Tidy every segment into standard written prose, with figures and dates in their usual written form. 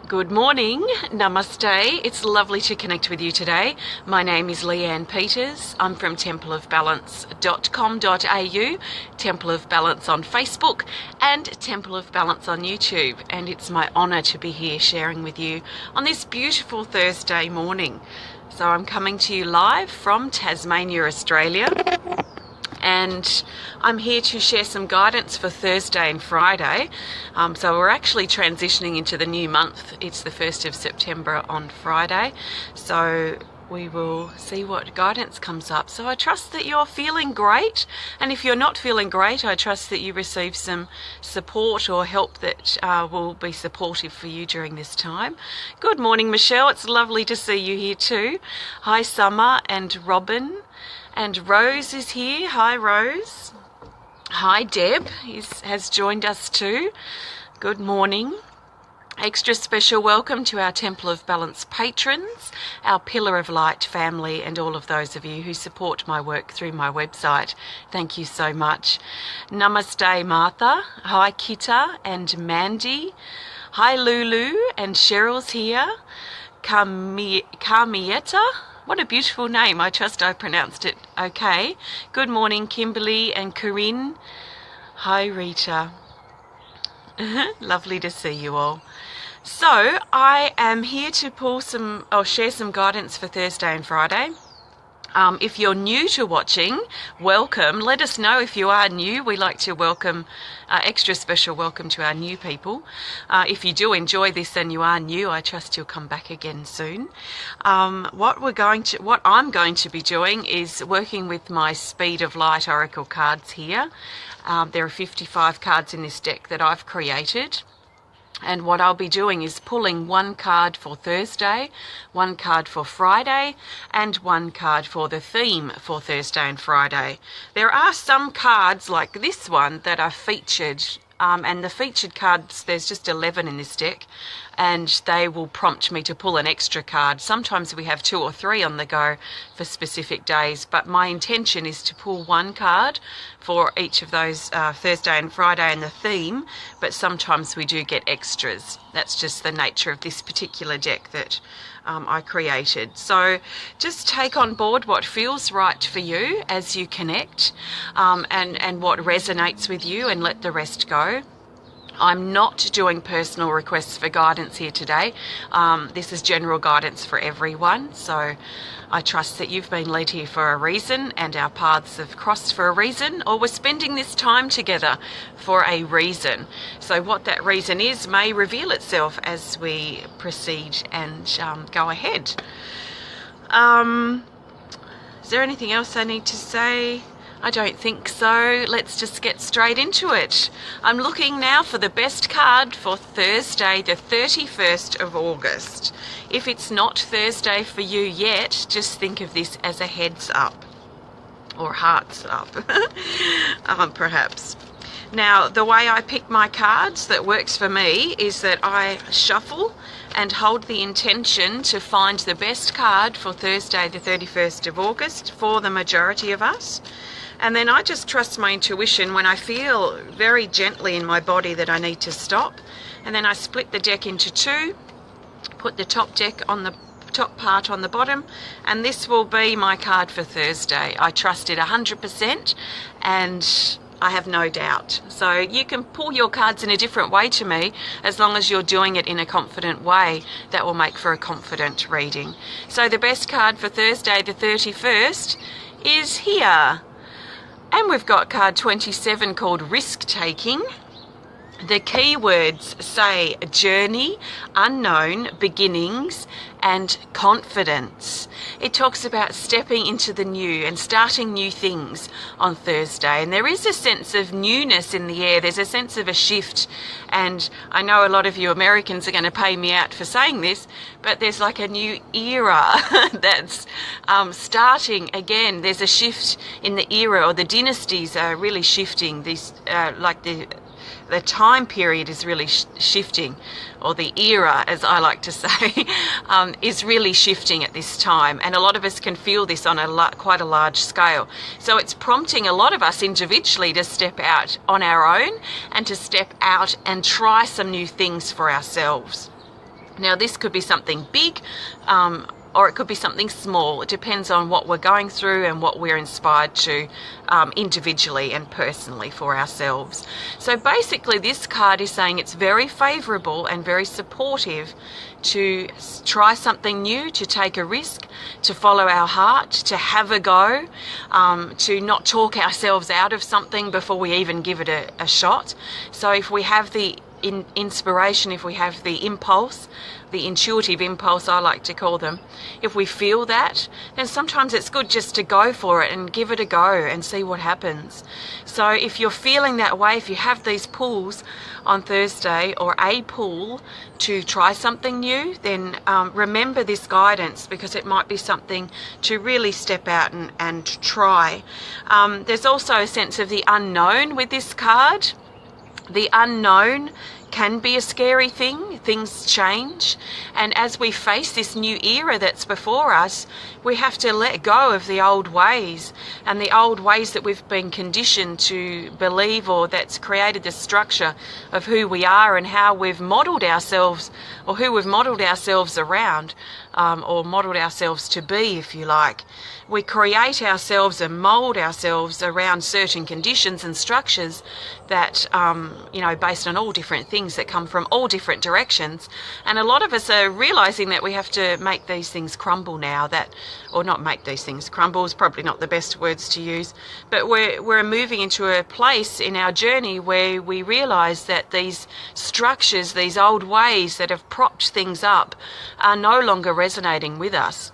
Good morning, namaste. It's lovely to connect with you today. My name is Leanne Peters. I'm from templeofbalance.com.au, Temple of Balance on Facebook and Temple of Balance on YouTube. And it's my honour to be here sharing with you on this beautiful Thursday morning. So I'm coming to you live from Tasmania, Australia. And I'm here to share some guidance for Thursday and Friday. So we're actually transitioning into the new month. It's the 1st of September on Friday. So we will see what guidance comes up. So I trust that you're feeling great. And if you're not feeling great, I trust that you receive some support or help that will be supportive for you during this time. Good morning, Michelle. It's lovely to see you here too. Hi, Summer and Robin. And Rose is here. Hi, Rose. Hi, Deb has joined us too. Good morning. Extra special welcome to our Temple of Balance patrons, our Pillar of Light family, and all of those of you who support my work through my website. Thank you so much. Namaste, Martha. Hi, Kita and Mandy. Hi, Lulu, and Cheryl's here. Carmietta. What a beautiful name. I trust I pronounced it okay. Good morning, Kimberly and Corinne. Hi, Rita. Lovely to see you all. So I am here to share some guidance for Thursday and Friday. If you're new to watching, welcome. Let us know if you are new. We like to welcome, extra special welcome to our new people. If you do enjoy this and you are new, I trust you'll come back again soon. What I'm going to be doing is working with my Speed of Light Oracle cards here. There are 55 cards in this deck that I've created. And what I'll be doing is pulling one card for Thursday, one card for Friday, and one card for the theme for Thursday and Friday. There are some cards like this one that are featured, and the featured cards, there's just 11 in this deck, and they will prompt me to pull an extra card. Sometimes we have 2 or 3 on the go for specific days, but my intention is to pull one card for each of those Thursday and Friday and the theme, but sometimes we do get extras. That's just the nature of this particular deck that I created. So just take on board what feels right for you as you connect, and what resonates with you, and let the rest go. I'm not doing personal requests for guidance here today. This is general guidance for everyone. So I trust that you've been led here for a reason, and our paths have crossed for a reason, or we're spending this time together for a reason. So what that reason is may reveal itself as we proceed and go ahead. Is there anything else I need to say? I don't think so. Let's just get straight into it. I'm looking now for the best card for Thursday, the 31st of August. If it's not Thursday for you yet, just think of this as a heads up, or hearts up, perhaps. Now, the way I pick my cards that works for me is that I shuffle and hold the intention to find the best card for Thursday, the 31st of August for the majority of us. And then I just trust my intuition when I feel very gently in my body that I need to stop. And then I split the deck into 2, put the top part on the bottom, and this will be my card for Thursday. I trust it 100%, and I have no doubt. So you can pull your cards in a different way to me, as long as you're doing it in a confident way. That will make for a confident reading. So the best card for Thursday, the 31st, is here. And we've got card 27 called Risk Taking. The keywords say journey, unknown, beginnings, and confidence. It talks about stepping into the new and starting new things on Thursday. And there is a sense of newness in the air. There's a sense of a shift. And I know a lot of you Americans are going to pay me out for saying this, but there's like a new era that's starting again. There's a shift in the era, or the dynasties are really shifting. The time period is really shifting, or the era, as I like to say, is really shifting at this time. And a lot of us can feel this on quite a large scale. So it's prompting a lot of us individually to step out on our own and to step out and try some new things for ourselves. Now, this could be something big, or it could be something small. It depends on what we're going through and what we're inspired to individually and personally for ourselves. So basically, this card is saying it's very favourable and very supportive to try something new, to take a risk, to follow our heart, to have a go, to not talk ourselves out of something before we even give it a shot. So if we have the inspiration, if we have the impulse, the intuitive impulse I like to call them, if we feel that, then sometimes it's good just to go for it and give it a go and see what happens. So if you're feeling that way, if you have these pulls on Thursday or a pull to try something new, then remember this guidance, because it might be something to really step out and try. There's also a sense of the unknown with this card. The unknown can be a scary thing. Things change, and as we face this new era that's before us, we have to let go of the old ways, and the old ways that we've been conditioned to believe, or that's created the structure of who we are and how we've modelled ourselves, or who we've modelled ourselves around, or modelled ourselves to be, if you like. We create ourselves and mould ourselves around certain conditions and structures that, based on all different things that come from all different directions. And a lot of us are realising that we have to make these things crumble now, or not make these things crumble is probably not the best words to use, but we're moving into a place in our journey where we realise that these structures, these old ways that have propped things up, are no longer resonating with us.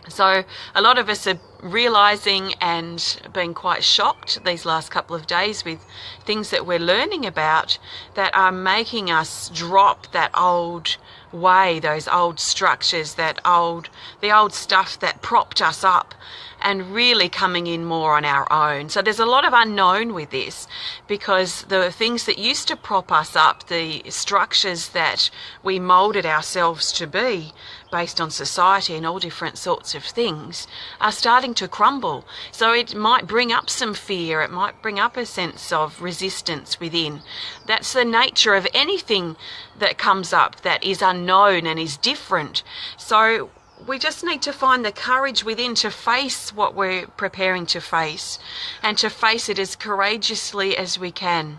So a lot of us are realising and being quite shocked these last couple of days with things that we're learning about that are making us drop that old way, those old structures, the old stuff that propped us up, and really coming in more on our own. So there's a lot of unknown with this, because the things that used to prop us up, the structures that we moulded ourselves to be based on society and all different sorts of things, are starting to crumble. So it might bring up some fear, it might bring up a sense of resistance within. That's the nature of anything that comes up that is unknown and is different. So we just need to find the courage within to face what we're preparing to face, and to face it as courageously as we can,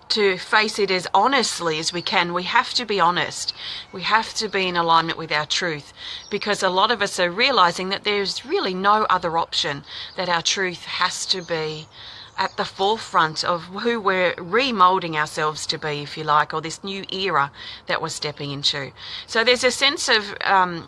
to face it as honestly as we can. We have to be honest. We have to be in alignment with our truth, because a lot of us are realizing that there's really no other option, that our truth has to be at the forefront of who we're remoulding ourselves to be, if you like, or this new era that we're stepping into. So there's a sense of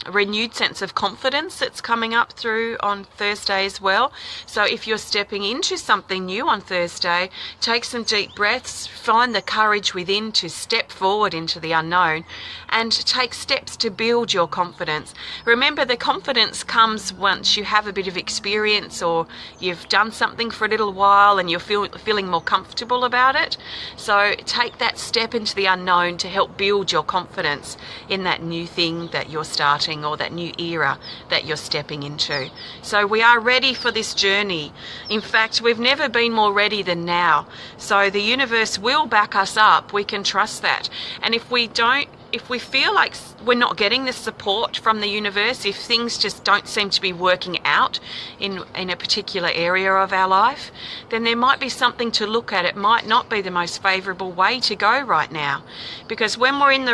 renewed sense of confidence that's coming up through on Thursday as well. So if you're stepping into something new on Thursday, take some deep breaths, find the courage within to step forward into the unknown and take steps to build your confidence. Remember, the confidence comes once you have a bit of experience, or you've done something for a little while and you're feeling more comfortable about it. So take that step into the unknown to help build your confidence in that new thing that you're starting, or that new era that you're stepping into. So we are ready for this journey. In fact, we've never been more ready than now. So the universe will back us up. We can trust that. And if we feel like we're not getting the support from the universe, if things just don't seem to be working out in a particular area of our life, then there might be something to look at. It might not be the most favourable way to go right now, because when we're on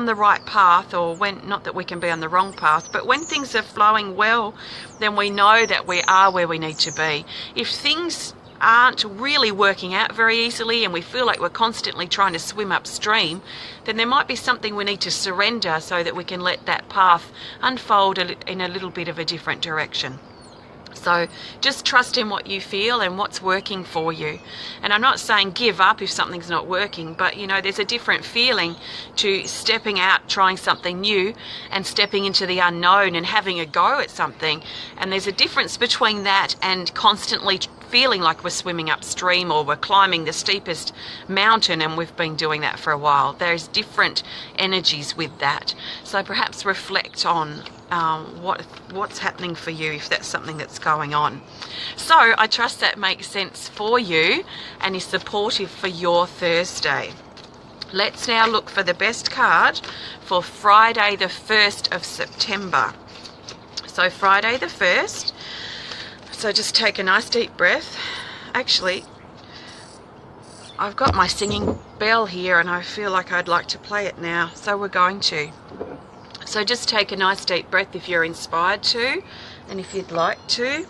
the right path, or when, not that we can be on the wrong path, but when things are flowing well, then we know that we are where we need to be. If things aren't really working out very easily and we feel like we're constantly trying to swim upstream, then there might be something we need to surrender so that we can let that path unfold in a little bit of a different direction. So just trust in what you feel and what's working for you. And I'm not saying give up if something's not working, but there's a different feeling to stepping out, trying something new, and stepping into the unknown and having a go at something. And there's a difference between that and constantly feeling like we're swimming upstream, or we're climbing the steepest mountain, and we've been doing that for a while. There's different energies with that. So perhaps reflect on what's happening for you, if that's something that's going on. So I trust that makes sense for you and is supportive for your Thursday. Let's now look for the best card for Friday the 1st of September. So Friday the 1st, so just take a nice deep breath. Actually, I've got my singing bell here and I feel like I'd like to play it now, so we're going to. So just take a nice deep breath if you're inspired to, and if you'd like to.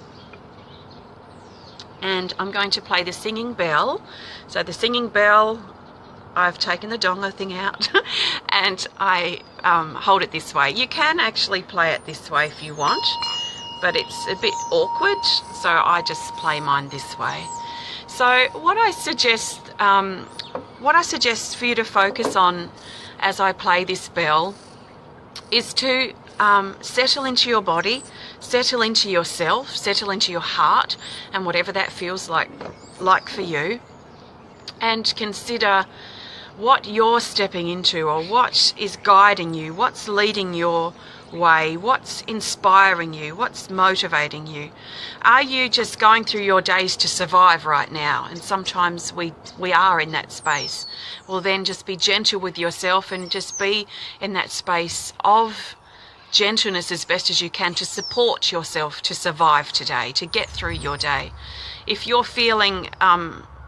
And I'm going to play the singing bell. So the singing bell, I've taken the donga thing out and I hold it this way. You can actually play it this way if you want, but it's a bit awkward, so I just play mine this way. So what I suggest for you to focus on as I play this bell is to settle into your body, settle into yourself, settle into your heart, and whatever that feels like for you, and consider what you're stepping into, or what is guiding you, what's leading your way, what's inspiring you, what's motivating you. Are you just going through your days to survive right now? And sometimes we are in that space. Well, then just be gentle with yourself and just be in that space of gentleness as best as you can to support yourself to survive today, to get through your day. If you're feeling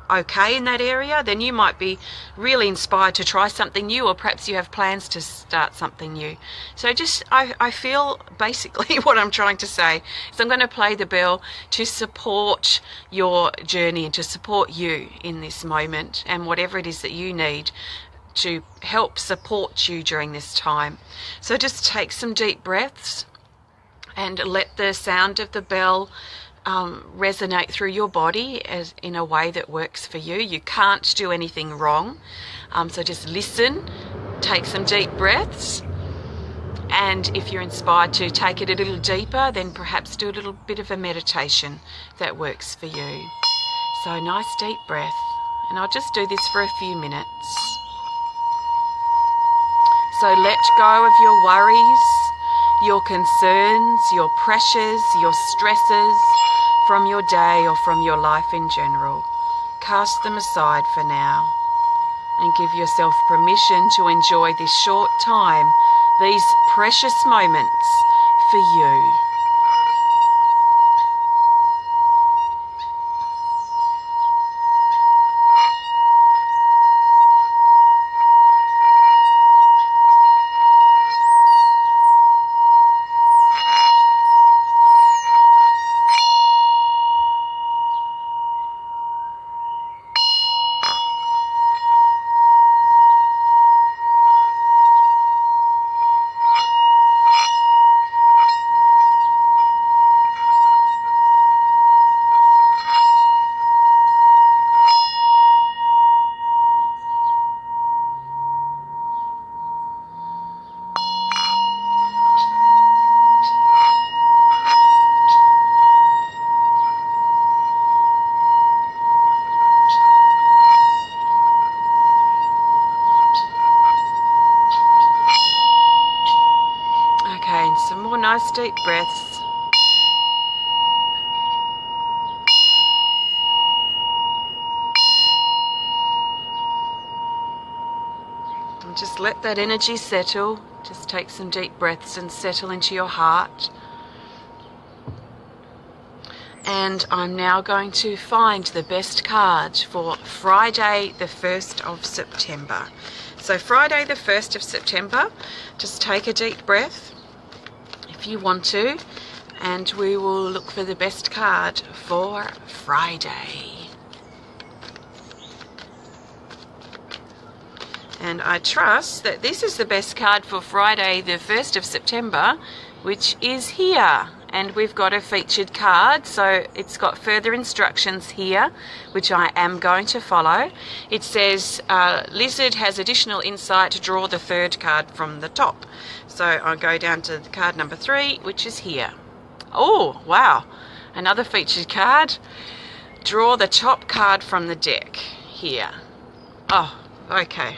okay in that area, then you might be really inspired to try something new, or perhaps you have plans to start something new. So just, I feel basically what I'm trying to say is I'm going to play the bell to support your journey and to support you in this moment, and whatever it is that you need to help support you during this time. So just take some deep breaths and let the sound of the bell resonate through your body as in a way that works for you. You can't do anything wrong. So just listen, take some deep breaths, and if you're inspired to take it a little deeper, then perhaps do a little bit of a meditation that works for you. So nice deep breath, and I'll just do this for a few minutes. So let go of your worries, your concerns, your pressures, your stresses from your day or from your life in general. Cast them aside for now and give yourself permission to enjoy this short time, these precious moments for you. Some more nice deep breaths. And just let that energy settle. Just take some deep breaths and settle into your heart. And I'm now going to find the best card for Friday the 1st of September. So Friday the 1st of September, just take a deep breath if you want to, and we will look for the best card for Friday. And I trust that this is the best card for Friday the 1st of September, which is here. And we've got a featured card, so it's got further instructions here, which I am going to follow. It says, Lizard has additional insight to draw the third card from the top. So I'll go down to the card number 3, which is here. Oh, wow. Another featured card. Draw the top card from the deck here. Oh, okay.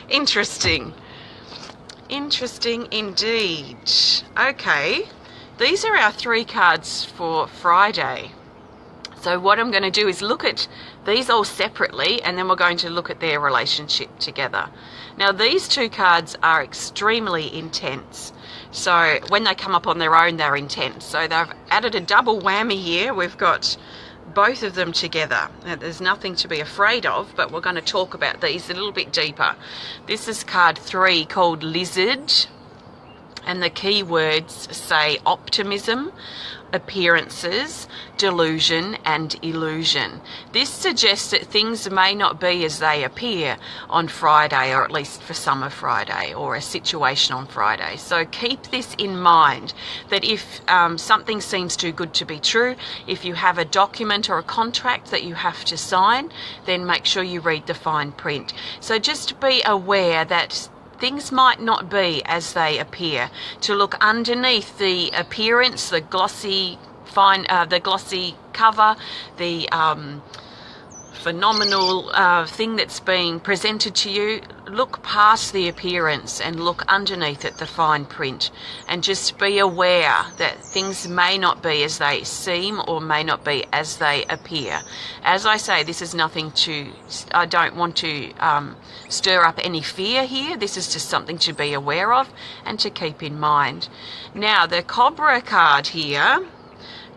Interesting. Interesting indeed. Okay. These are our 3 cards for Friday. So what I'm going to do is look at these all separately, and then we're going to look at their relationship together. Now, these two cards are extremely intense. So when they come up on their own, they're intense. So they've added a double whammy here. We've got both of them together. Now, there's nothing to be afraid of, but we're going to talk about these a little bit deeper. This is card 3, called Lizard. And the key words say optimism, appearances, delusion, and illusion. This suggests that things may not be as they appear on Friday, or at least for summer Friday, or a situation on Friday. So keep this in mind, that if something seems too good to be true, if you have a document or a contract that you have to sign, then make sure you read the fine print. So just be aware that things might not be as they appear. To look underneath the appearance, the glossy cover, the phenomenal thing that's being presented to you, look past the appearance and look underneath it, the fine print, and just be aware that things may not be as they seem or may not be as they appear. As I say, this is nothing to, I don't want to stir up any fear here. This is just something to be aware of and to keep in mind. Now, the Cobra card here,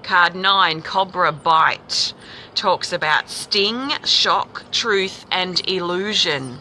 card 9, Cobra Bite, talks about sting, shock, truth, and illusion.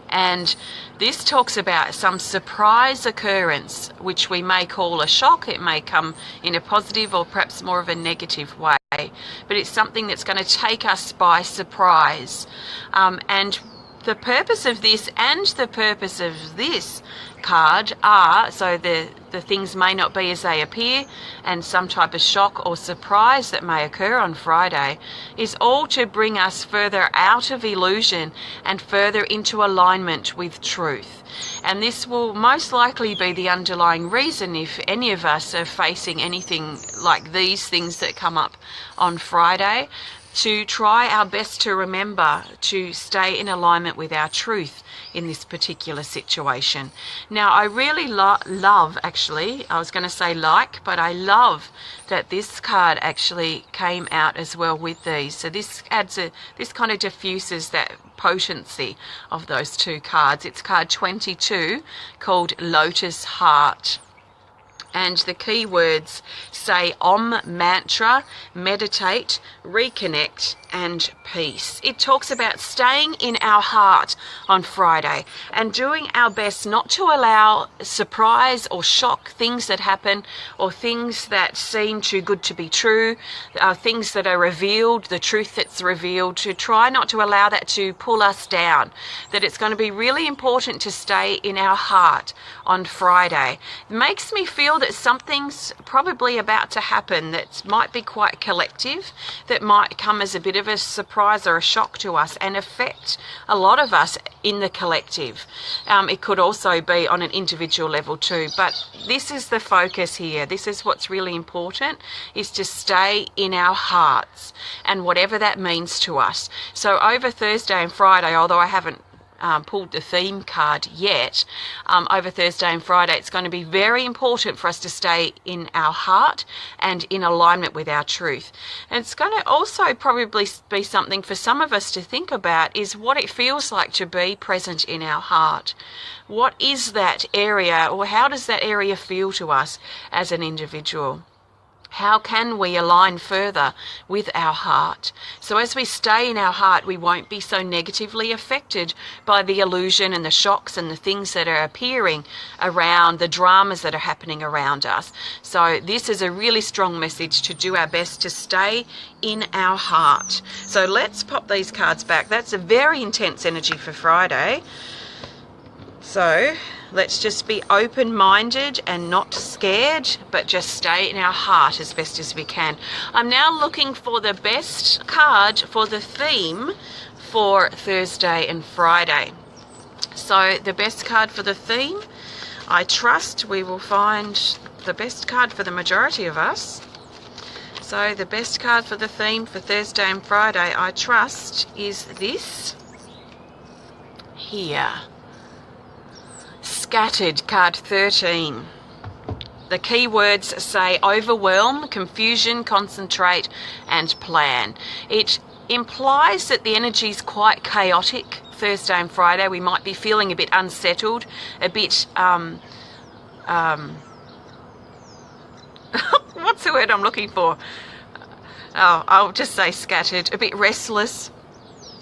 And this talks about some surprise occurrence, which we may call a shock. It may come in a positive or perhaps more of a negative way, but it's something that's going to take us by surprise. And the purpose of this and the purpose of this card are, so the things may not be as they appear, and some type of shock or surprise that may occur on Friday, is all to bring us further out of illusion and further into alignment with truth. And this will most likely be the underlying reason if any of us are facing anything like these things that come up on Friday, to try our best to remember to stay in alignment with our truth in this particular situation. Now, I really love, actually, I was going to say like, but I love that this card actually came out as well with these. So this adds this kind of diffuses that potency of those two cards. It's card 22, called Lotus Heart. And the key words say Om mantra, meditate, reconnect, and peace. It talks about staying in our heart on Friday and doing our best not to allow surprise or shock things that happen, or things that seem too good to be true, things that are revealed, the truth that's revealed, to try not to allow that to pull us down. That it's going to be really important to stay in our heart on Friday. It makes me feel that something's probably about to happen that might be quite collective, that might come as a bit of a surprise or a shock to us and affect a lot of us in the collective. It could also be on an individual level too, but this is the focus here. This is what's really important, is to stay in our hearts, and whatever that means to us. So over Thursday and Friday, although I haven't pulled the theme card yet, over Thursday and Friday, it's going to be very important for us to stay in our heart and in alignment with our truth. And it's going to also probably be something for some of us to think about, is what it feels like to be present in our heart. What is that area, or how does that area feel to us as an individual? How can we align further with our heart? So as we stay in our heart, we won't be so negatively affected by the illusion and the shocks and the things that are appearing around, the dramas that are happening around us. So this is a really strong message to do our best to stay in our heart. So let's pop these cards back. That's a very intense energy for Friday. So let's just be open-minded and not scared, but just stay in our heart as best as we can. I'm now looking for the best card for the theme for Thursday and Friday. So the best card for the theme, I trust we will find the best card for the majority of us. So the best card for the theme for Thursday and Friday, I trust, is this here. Scattered, card 13. The key words say overwhelm, confusion, concentrate, and plan. It implies that the energy is quite chaotic Thursday and Friday. We might be feeling a bit unsettled, a bit what's the word I'm looking for? Oh, I'll just say scattered, a bit restless.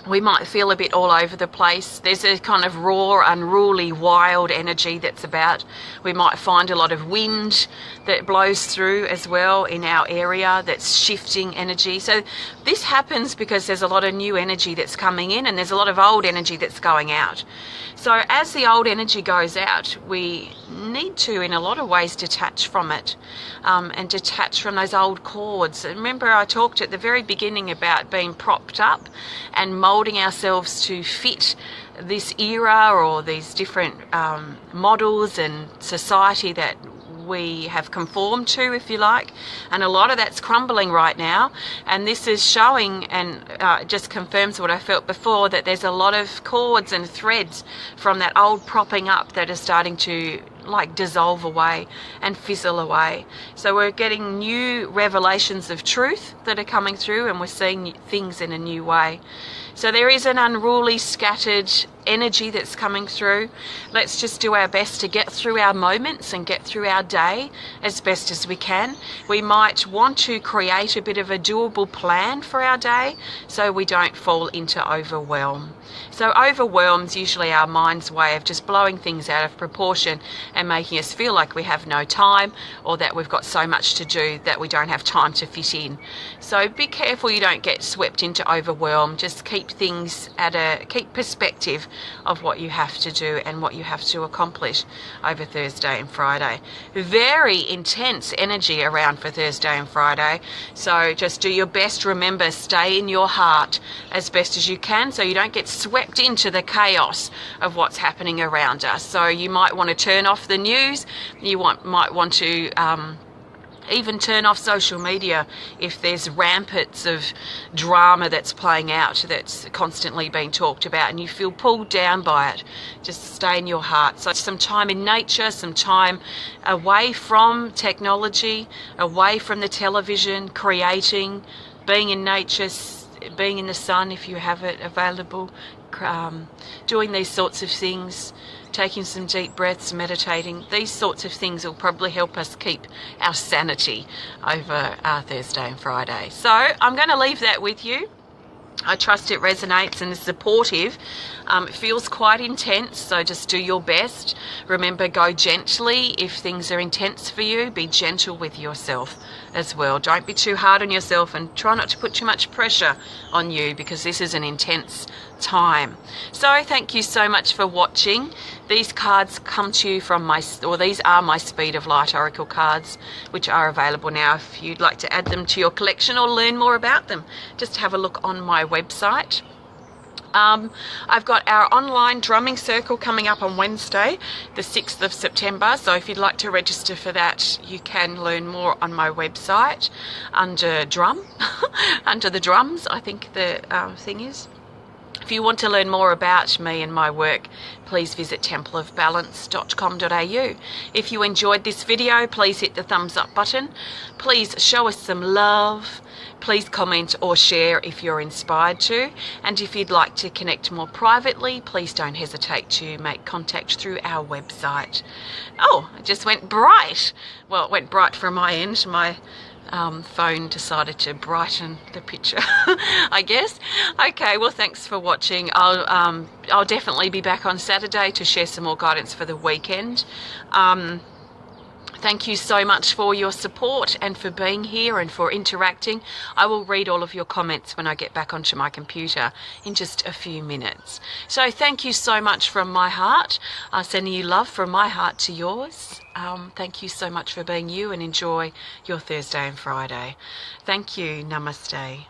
We might feel a bit all over the place. There's a kind of raw, unruly, wild energy that's about. We might find a lot of wind that blows through as well in our area that's shifting energy. So this happens because there's a lot of new energy that's coming in and there's a lot of old energy that's going out. So as the old energy goes out, we need to, in a lot of ways, detach from it and detach from those old cords. Remember, I talked at the very beginning about being propped up and molding ourselves to fit this era or these different models and society that we have conformed to, if you like, and a lot of that's crumbling right now. And this is showing and just confirms what I felt before, that there's a lot of cords and threads from that old propping up that are starting to like dissolve away and fizzle away. So we're getting new revelations of truth that are coming through, and we're seeing things in a new way. So there is an unruly, scattered energy that's coming through. Let's just do our best to get through our moments and get through our day as best as we can. We might want to create a bit of a doable plan for our day so we don't fall into overwhelm. So overwhelm's usually our mind's way of just blowing things out of proportion and making us feel like we have no time, or that we've got so much to do that we don't have time to fit in. So be careful you don't get swept into overwhelm. Just keep perspective of what you have to do and what you have to accomplish over Thursday and Friday. Very intense energy around for Thursday and Friday. So just do your best. Remember, stay in your heart as best as you can so you don't get swept into the chaos of what's happening around us. So you might want to turn off the news. You might want to even turn off social media if there's rampants of drama that's playing out, that's constantly being talked about, and you feel pulled down by it. Just stay in your heart. So some time in nature, some time away from technology, away from the television, creating, being in nature, being in the sun if you have it available, doing these sorts of things, taking some deep breaths, meditating. These sorts of things will probably help us keep our sanity over Thursday and Friday. So I'm going to leave that with you. I trust it resonates and is supportive. It feels quite intense, so just do your best. Remember, go gently if things are intense for you. Be gentle with yourself as well. Don't be too hard on yourself, and try not to put too much pressure on you, because this is an intense time. So thank you so much for watching. These cards come to you from these are my Speed of Light Oracle cards, which are available now if you'd like to add them to your collection or learn more about them. Just have a look on my website. I've got our online drumming circle coming up on Wednesday, the 6th of September. So if you'd like to register for that, you can learn more on my website under drum, under the drums, I think the thing is. If you want to learn more about me and my work, please visit templeofbalance.com.au. If you enjoyed this video, please hit the thumbs up button. Please show us some love. Please comment or share if you're inspired to. And if you'd like to connect more privately, please don't hesitate to make contact through our website. Oh, it just went bright. Well, it went bright from my end. My phone decided to brighten the picture, I guess. Okay, well, thanks for watching. I'll definitely be back on Saturday to share some more guidance for the weekend. Thank you so much for your support and for being here and for interacting. I will read all of your comments when I get back onto my computer in just a few minutes. So thank you so much from my heart. Sending you love from my heart to yours. Thank you so much for being you, and enjoy your Thursday and Friday. Thank you. Namaste.